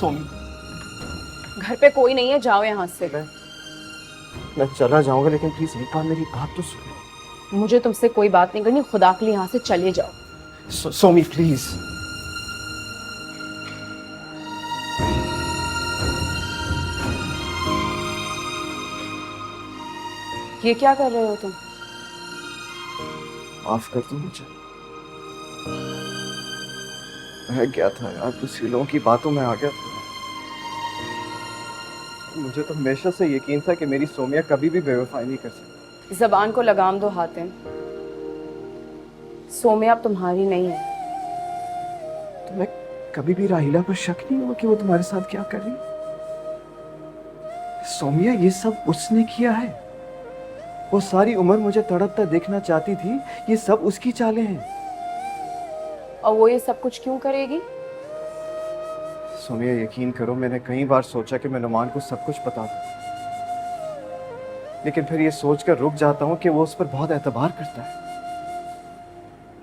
सोमी, घर पे कोई नहीं है, जाओ यहाँ से। मैं चला जाऊंगा, लेकिन प्लीज एक बार मेरी बात तो सुनो। मुझे तुमसे कोई बात नहीं करनी, खुदा के लिए यहाँ से चले जाओ। सोमी प्लीज। ये क्या कर रहे हो तुम? माफ कर दो मुझे, मैं क्या था यार, दूसरी लोगों की बातों में आ गया था। मुझे तो हमेशा से यकीन था कि मेरी सोमिया कभी भी बेवफाई नहीं कर सकती। जबान को लगाम दो हातिम। सोम्या अब तुम्हारी नहीं है। तुम्हें कभी भी राहिला पर शक नहीं हुआ कि वो तुम्हारे साथ क्या कर रही है? सोमिया, ये सब उसने किया है। वो सारी उम्र मुझे तड़पता देखना चाहती थी, ये सब उसकी चालें हैं। और वो ये सब कुछ क्यों करेगी? सोमिया, यकीन करो, मैंने कई बार सोचा कि मैं नुमान को सब कुछ बता दूं, लेकिन फिर ये सोचकर रुक जाता हूँ कि वो उस पर बहुत एतबार करता है।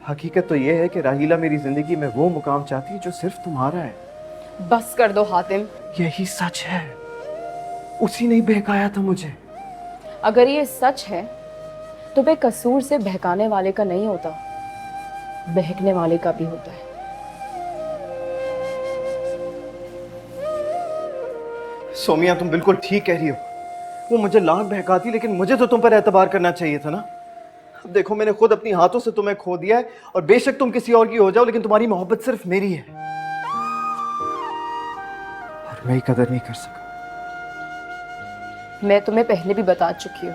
हकीकत तो ये है कि राहीला मेरी जिंदगी में वो मुकाम चाहती है जो सिर्फ तुम्हारा है। बस कर दो हातिम। यही सच है, उसी ने बहकाया था मुझे। अगर ये सच है तो बेकसूर से बहकाने वाले का नहीं होता, बहकने वाले का भी होता है। सोमिया, तुम बिल्कुल ठीक कह रही हो। वो मुझे लाख बहकाती, लेकिन मुझे तो तुम पर एतबार करना चाहिए था ना। अब देखो, मैंने खुद अपनी हाथों से तुम्हें खो दिया है, और बेशक तुम किसी और की हो जाओ, लेकिन तुम्हारी मोहब्बत सिर्फ मेरी है, और मैं ही कदर नहीं कर सका। मैं तुम्हें पहले भी बता चुकी हूँ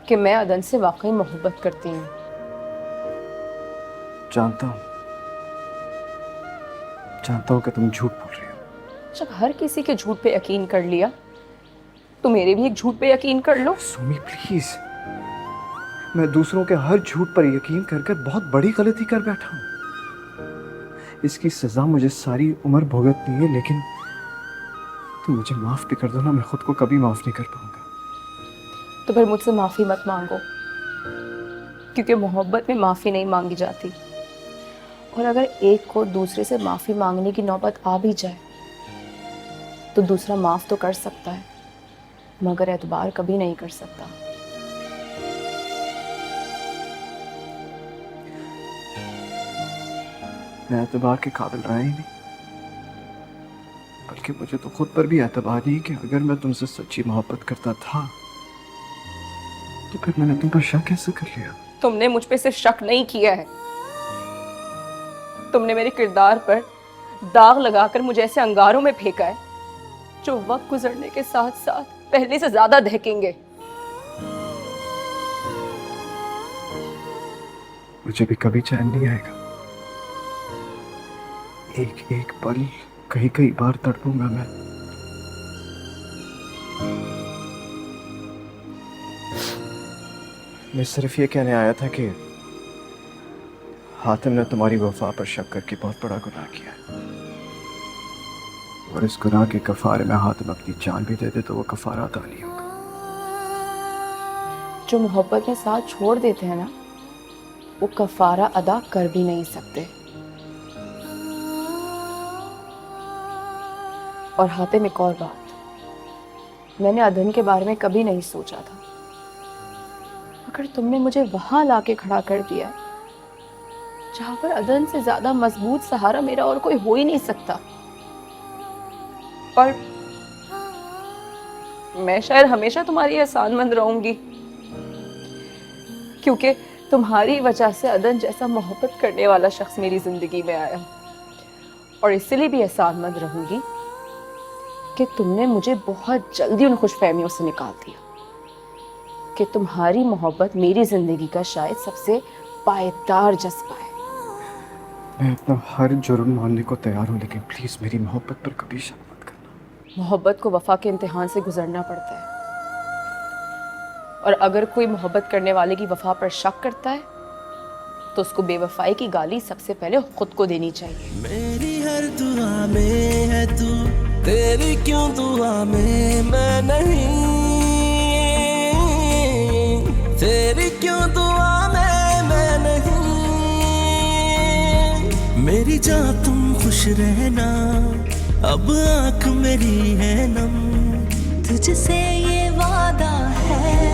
कि मैं अदन से वाकई मोहब्बत करती हूँ। जानता हूं कि तुम झूठ बोल रही हो। जब हर किसी के झूठ पे यकीन कर लिया तो मेरे भी एक झूठ पे यकीन कर लो। सोमी प्लीज, मैं दूसरों के हर झूठ पर यकीन कर कर बहुत बड़ी गलती कर बैठा हूं। इसकी सजा मुझे सारी उम्र भुगतनी है, लेकिन तुम मुझे माफ भी कर दो ना, मैं खुद को कभी माफ नहीं कर पाऊंगा। तो फिर मुझसे माफी मत मांगो, क्योंकि मोहब्बत में माफी नहीं मांगी जाती। और अगर एक को दूसरे से माफी मांगने की नौबत आ भी जाए तो दूसरा माफ तो कर सकता है, मगर एतबार कभी नहीं कर सकता। मैं एतबार के काबिल रहा ही नहीं, बल्कि मुझे तो खुद पर भी एतबार नहीं कि अगर मैं तुमसे सच्ची मोहब्बत करता था तो फिर मैंने तुम पर शक कैसे कर लिया? तुमने मुझ पे सिर्फ शक नहीं किया है, तुमने मेरे किरदार पर दाग लगाकर मुझे ऐसे अंगारों में फेंका है जो वक्त गुजरने के साथ साथ पहले से ज्यादा दहकेंगे। मुझे भी कभी चैन नहीं आएगा। एक एक पल कई कई बार तड़पूंगा मैं। मैं सिर्फ ये कहने आया था कि हातिम ने तुम्हारी वफा पर शक करके बहुत बड़ा गुनाह किया है, और इस गुनाह के कफारे में हातिम अपनी जान भी दे दे तो वो कफारा अदा नहीं होगा। जो मोहब्बत में साथ छोड़ देते हैं ना, वो कफारा अदा कर भी नहीं सकते। और हातिम, एक और बात, मैंने अदन के बारे में कभी नहीं सोचा था, मगर तुमने मुझे वहां लाके खड़ा कर दिया जहां पर अदन से ज्यादा मजबूत सहारा मेरा और कोई हो ही नहीं सकता। और मैं शायद हमेशा तुम्हारी एहसानमंद रहूंगी, क्योंकि तुम्हारी वजह से अदन जैसा मोहब्बत करने वाला शख्स मेरी जिंदगी में आया। और इसलिए भी एहसानमंद रहूंगी कि तुमने मुझे बहुत जल्दी उन खुशफहमियों से निकाल दिया कि तुम्हारी मोहब्बत मेरी जिंदगी का शायद सबसे पायदार जज्बा है। मैं अपना हर जुर्म मानने को तैयार हूँ, लेकिन प्लीज मेरी मोहब्बत पर कभी शक मत करना। मोहब्बत को वफा के इम्तिहान से गुजरना पड़ता है, और अगर कोई मोहब्बत करने वाले की वफा पर शक करता है तो उसको बेवफाई की गाली सबसे पहले खुद को देनी चाहिए। मेरी हर दुआ में है तू, तेरी क्यों दुआ में मैं नहीं, तेरी क्यों दुआ में मैं नहीं। मेरी जान तुम खुश रहना, अब आँख मेरी है नम, तुझसे ये वादा है